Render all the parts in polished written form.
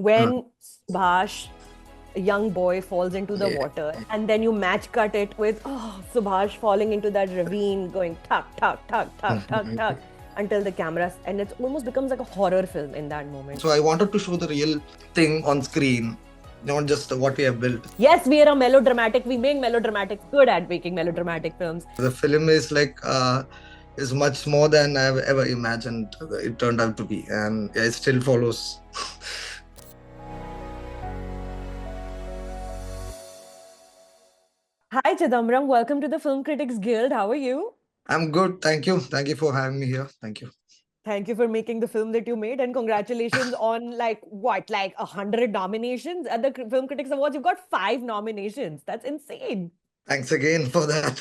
when Subhash, a young boy, falls into the water, and then you match cut it with Subhash falling into that ravine, going tuck, tuck, tuck, tuck, tuck, tuck, until the cameras, and it almost becomes like a horror film in that moment. So I wanted to show the real thing on screen, not just what we have built. Yes, we are a melodramatic. We make melodramatic, good at making melodramatic films. The film is like is much more than I've ever imagined it turned out to be, and it still follows. Hi, Chidambaram. Welcome to the Film Critics Guild. How are you? I'm good. Thank you. Thank you for having me here. Thank you. Thank you for making the film that you made, and congratulations on like 100 nominations at the Film Critics Awards. You've got 5 nominations. That's insane. Thanks again for that.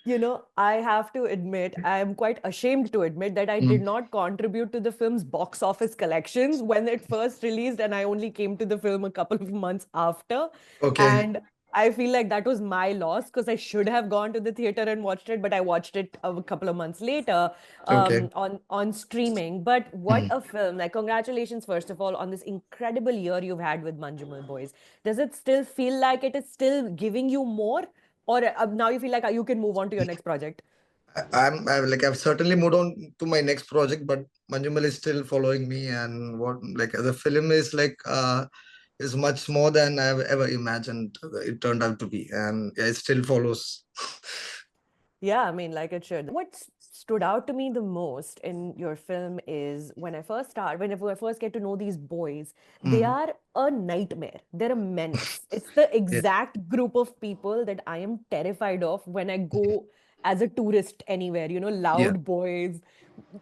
You know, I have to admit, I am quite ashamed to admit that I did not contribute to the film's box office collections when it first released, and I only came to the film a couple of months after. Okay. And I feel like that was my loss because I should have gone to the theater and watched it, but I watched it a couple of months later on streaming. But what a film. Like, congratulations, first of all, on this incredible year you've had with Manjummel Boys. Does it still feel like it is still giving you more? Or now you feel like you can move on to your next project? I've certainly moved on to my next project, but Manjummel is still following me, and what like the film is like is much more than I've ever imagined it turned out to be, and it still follows. Yeah, I mean, like it should. What stood out to me the most in your film is whenever I first get to know these boys, they are a nightmare. They're a menace. It's the exact group of people that I am terrified of when I go as a tourist anywhere, loud boys,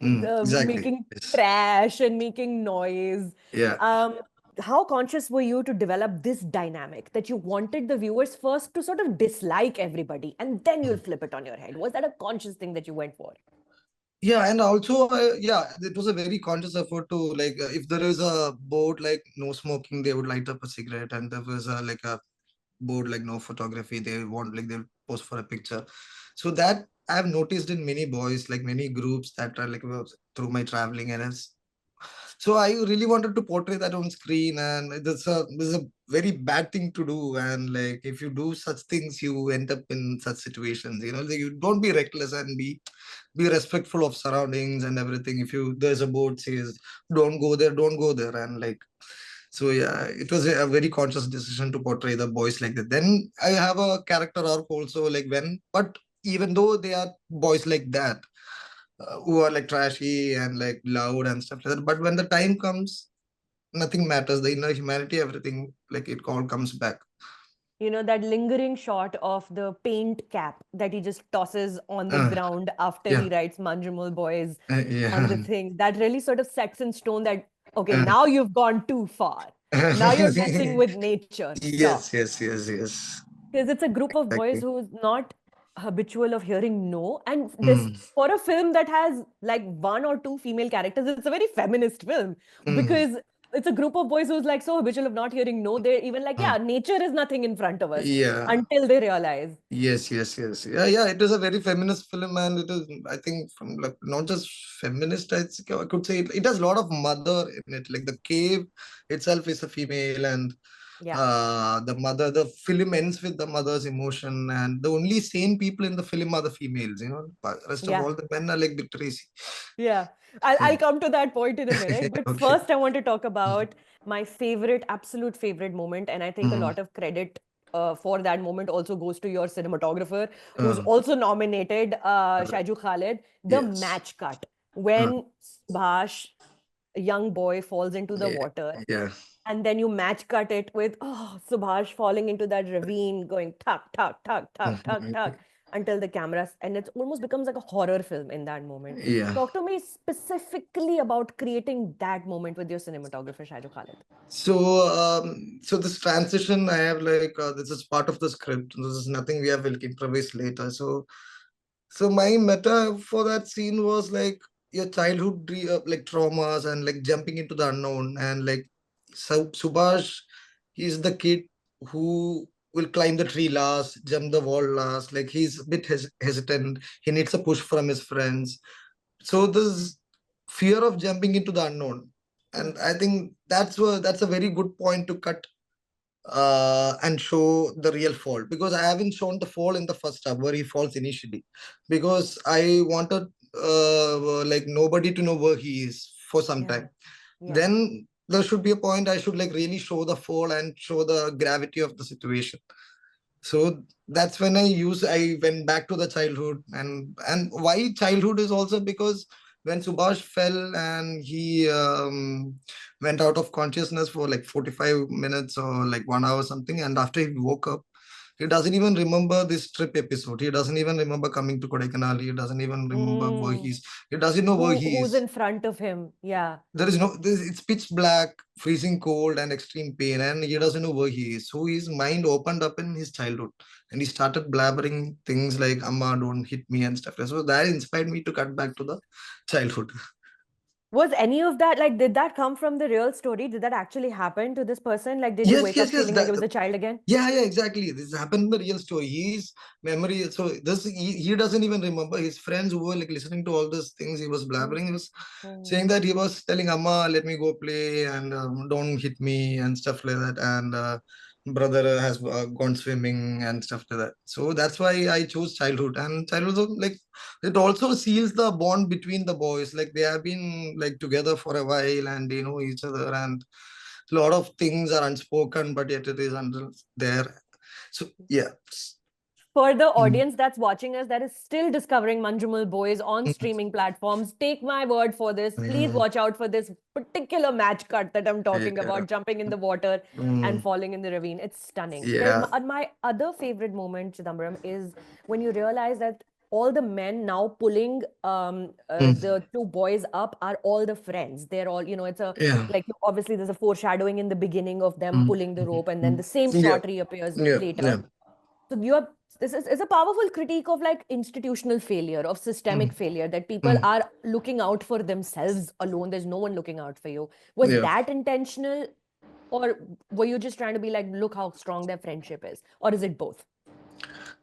Exactly. making trash and making noise. Yeah. How conscious were you to develop this dynamic that you wanted the viewers first to sort of dislike everybody and then you'll flip it on your head? Was that a conscious thing that you went for? Yeah, and also, it was a very conscious effort to like, if there is a board like no smoking, they would light up a cigarette, and there was like a board like no photography, they want like they'll post for a picture. So that I've noticed in many boys, like many groups that are like through my traveling, and it's so I really wanted to portray that on screen, and this is a very bad thing to do. And like if you do such things, you end up in such situations. Like, you don't be reckless and be respectful of surroundings and everything. If there's a board says don't go there, and like so yeah, it was a very conscious decision to portray the boys like that. Then I have a character arc also, like but even though they are boys like that, who are like trashy and like loud and stuff like that. But when the time comes, nothing matters. The inner humanity, everything, like it all comes back. That lingering shot of the paint cap that he just tosses on the ground after he Yeah. writes Manjummel Boys on the Yeah. thing, that really sort of sets in stone that, okay, now you've gone too far. Now you're messing with nature. Stop. Yes. Because it's a group of boys Exactly. who's not habitual of hearing no. And this, Mm. for a film that has like 1 or 2 female characters, it's a very feminist film Mm. because it's a group of boys who's like so habitual of not hearing no. They're even like, yeah, nature is nothing in front of us Yeah. until they realize. Yes. Yeah. It is a very feminist film, and it is, I think, from like not just feminist. I could say it has a lot of mother in it. Like the cave itself is a female, and Yeah. the film ends with the mother's emotion, and the only sane people in the film are the females. Rest of Yeah. all the men are like bit crazy. Yeah. I'll come to that point in a minute. But Okay. first, I want to talk about my favorite, absolute favorite moment. And I think a Mm. lot of credit for that moment also goes to your cinematographer, who's Uh, also nominated, correct. Shyju Khalid. The Yes. match cut Uh, when Subhash, a young boy, falls into the yeah. water. Yeah. And then you match cut it with Subhash falling into that ravine, going tuck, tuck, tuck, tuck, tuck, tuck, until the cameras, and it almost becomes like a horror film in that moment. Yeah. Talk to me specifically about creating that moment with your cinematographer, Shahid Khalid. So this transition, I have like this is part of the script. This is nothing we have will improvise later. So my meta for that scene was like your childhood like traumas and like jumping into the unknown, and like Subhash, he's the kid who will climb the tree last, jump the wall last. Like he's a bit hesitant. He needs a push from his friends. So this fear of jumping into the unknown. And I think that's a very good point to cut and show the real fall, because I haven't shown the fall in the first half where he falls initially, because I wanted like nobody to know where he is for some Yeah. time. Yeah. Then there should be a point I should like really show the fall and show the gravity of the situation. So that's when I went back to the childhood. And why childhood is also because when Subhash fell and he went out of consciousness for like 45 minutes or like 1 hour something, and after he woke up, he doesn't even remember this trip episode. He doesn't even remember coming to Kodaikanal. He doesn't even remember where Mm. he's. He doesn't know where he Who's is. in front of him? Yeah. There is no, it's pitch black, freezing cold, and extreme pain, and he doesn't know where he is. So his mind opened up in his childhood, and he started blabbering things like "Amma, don't hit me" and stuff. So that inspired me to cut back to the childhood. Was any of that, like, did that come from the real story? Did that actually happen to this person? Like, did he Yes, wake yes, up yes. feeling like he was a child again? Yeah, exactly. This happened in the real story. His memory, so this he doesn't even remember. His friends who were like listening to all these things he was blabbering, he was saying Oh. that he was telling Amma, let me go play and don't hit me and stuff like that. And brother has gone swimming and stuff like that. So that's why I chose childhood. And childhood, like, it also seals the bond between the boys. Like they have been like together for a while and they know each other, and a lot of things are unspoken, but yet it is under there. So yeah. For the Mm, audience that's watching us that is still discovering Manjummel Boys on mm, streaming platforms, take my word for this. Please mm, watch out for this particular match cut that I'm talking yeah. about, jumping in the water and Mm, falling in the ravine. It's stunning. yeah. My other favorite moment, Chidambaram, is when you realize that all the men now pulling Mm, the two boys up are all the friends. They're all, it's a, yeah. like, obviously there's a foreshadowing in the beginning of them Mm, pulling the mm, rope, and then mm. the same Yeah. shot reappears Yeah. later. Yeah. So you are this is a powerful critique of like institutional failure, of systemic Mm, failure, that people mm, are looking out for themselves alone. There's no one looking out for you. Was yeah. that intentional, or were you just trying to be like, look how strong their friendship is? Or is it both?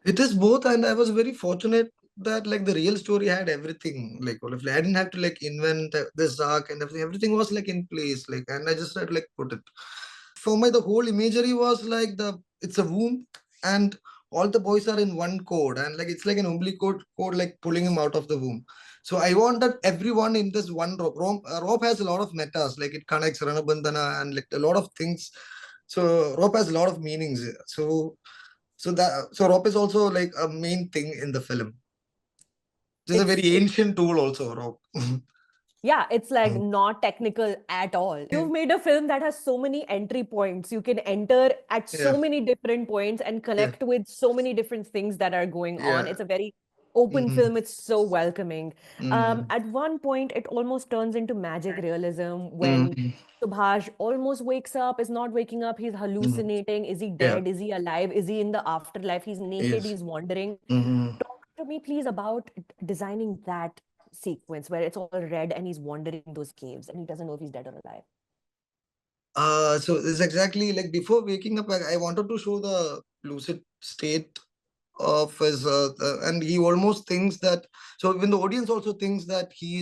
It is both, and I was very fortunate that like the real story had everything. Like, well, I didn't have to like invent this arc and everything. Everything was like in place. Like, and I just had like put it. For me, the whole imagery was like it's a womb, and all the boys are in one code, and like it's like an umbilical cord like pulling him out of the womb. So I wanted everyone in this one rope. Rope has a lot of metas, like it connects Ranabandhana and like a lot of things. So rope has a lot of meanings. So rope is also like a main thing in the film. It is a It's very ancient tool also, rope. Yeah, it's like Mm. not technical at all. Yeah. You've made a film that has so many entry points. You can enter at Yeah. so many different points and Yeah. connect with so many different things that are going on. Yeah. It's a very open Mm, film. It's so welcoming. mm, At one point, it almost turns into magic realism when mm, Subhash almost wakes up, is not waking up, he's mm. hallucinating. Is he Yeah. dead? Is he alive? Is he in the afterlife? He's naked, Yes. he's wandering. Mm. Talk to me, please, about designing that sequence where it's all red and he's wandering in those caves and he doesn't know if he's dead or alive. So it's exactly like before waking up, I wanted to show the lucid state of his, and he almost thinks that. So even the audience also thinks that he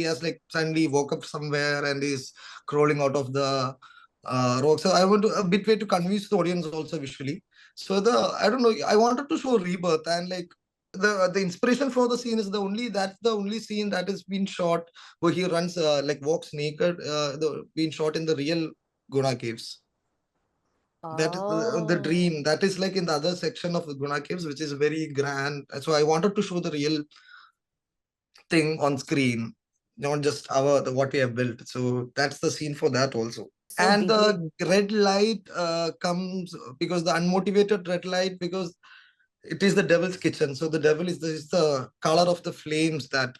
has like suddenly woke up somewhere and is crawling out of the rock. So I want to a bit way to convince the audience also visually. So I don't know. I wanted to show rebirth, and like the inspiration for the scene is that's the only scene that has been shot where he runs like walks naked. Been shot in the real Guna caves. That is the Oh, dream. That is like in the other section of the Guna caves, which is very grand. So I wanted to show the real thing on screen, not just what we have built. So that's the scene for that also. so And deeply. the red light comes because the unmotivated red light, because it is the devil's kitchen. So the devil is the color of the flames that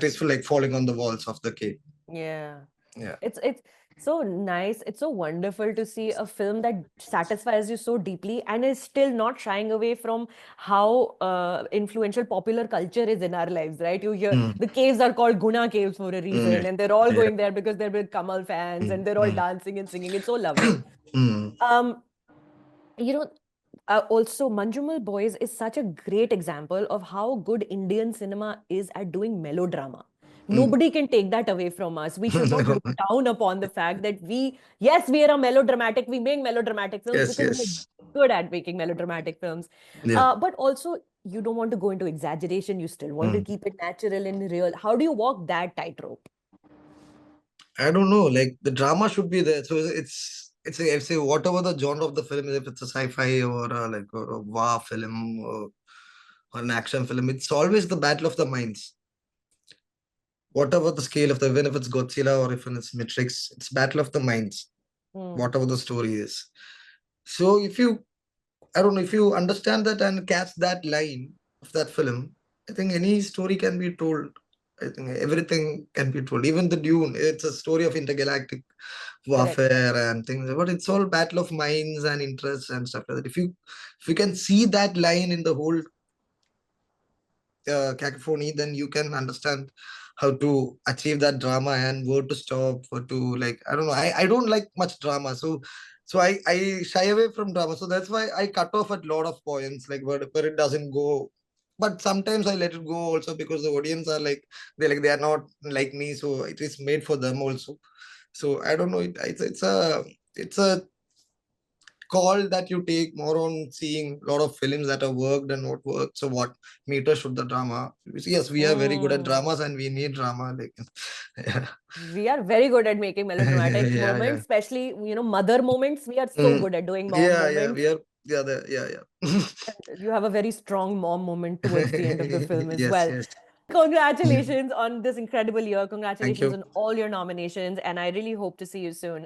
is like falling on the walls of the cave. Yeah. Yeah. It's so nice. It's so wonderful to see a film that satisfies you so deeply and is still not shying away from how influential popular culture is in our lives, right? You hear Mm, the caves are called Guna caves for a reason, mm, and they're all yeah. going there because they're big Kamal fans Mm, and they're all mm, dancing and singing. It's so lovely. mm, Um, you know, also Manjummel Boys is such a great example of how good Indian cinema is at doing melodrama. Nobody can take that away from us. We should not look down upon the fact that yes, we are a melodramatic. We make melodramatic films Yes, because we're yes. good at making melodramatic films. Yeah. But also, you don't want to go into exaggeration. You still want to Mm. keep it natural and real. How do you walk that tightrope? I don't know. Like the drama should be there. So it's a whatever the genre of the film is, if it's a sci-fi or like or a war film or an action film, it's always the battle of the minds. Whatever the scale of the, even if it's Godzilla or if it's Matrix, it's battle of the minds. Hmm. Whatever the story is. So if you, I don't know, if you understand that and catch that line of that film, I think any story can be told. I think everything can be told. Even the Dune, it's a story of intergalactic Correct. warfare and things, but it's all battle of minds and interests and stuff like that. If you can see that line in the whole cacophony, then you can understand how to achieve that drama and where to stop, where to, like, I don't know. I don't like much drama, so I shy away from drama. So that's why I cut off at a lot of points, like where it doesn't go. But sometimes I let it go also because the audience are like they are not like me, so it is made for them also. So I don't know. It's a call that you take more on seeing a lot of films that have worked and not worked. So what meter should the drama? Yes, we are very good at Hmm. dramas and we need drama. Like, yeah, We are very good at making melodramatic yeah, moments, yeah. especially, mother moments. We are so Mm. good at doing mom Yeah, yeah, moments. we are. Yeah, yeah, yeah. You have a very strong mom moment towards the end of the film as Yes, well. yes. Congratulations on this incredible year. Thank Congratulations you. on all your nominations. And I really hope to see you soon.